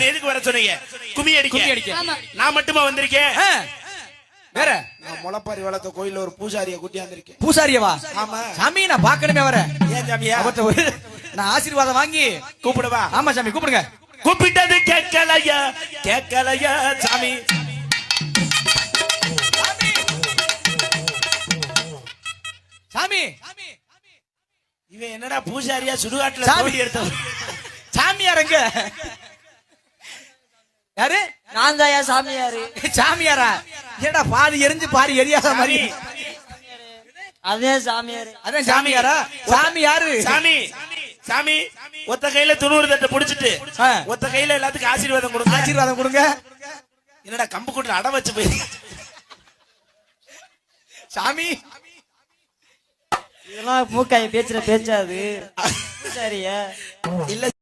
எதுக்கு வர சொன்னீங்க? கும்மி அடிக்க. நான் மட்டுமா வந்திருக்கேன்? வேற நான் முளப்பாரி வளர்த்த கோயில்ல ஒரு பூசாரிய கூட்டியாந்திருக்கேன். பூசாரியவா? ஆமா சாமி, நான் பாக்கணுமே வர. ஏன் சாமியா? நான் ஆசீர்வாதம் வாங்கி கூப்பிடுவா. ஆமா சாமி, கூப்பிடுங்க. கூப்பிட்டது கேட்கலையா கேட்கலையா சாமி? சாமி, இவன் என்னடா பூசாரியா சுடுகாட்டுல சாமி எடுத்த சாமியாருங்க? யாரு? நான் தாயா சாமியாரு. சாமியாரா? ஏடா பாதி எரிஞ்சு பாதி எரியாத மாதிரி. அதே சாமியாரு. அதான் சாமியாரா? சாமி யாரு? சாமி சாமி ஒத்த கையில துணூறு தட்டை புடிச்சிட்டு ஒத்த கையில எல்லாத்துக்கும் ஆசீர்வாதம் கொடுங்க. ஆசீர்வாதம் கொடுங்க. என்னடா கம்பு கூட்டுல அட வச்சு போய் சாமி, இதெல்லாம் மூக்காய் பேச்சுற பேச்சாது. சரியா? இல்ல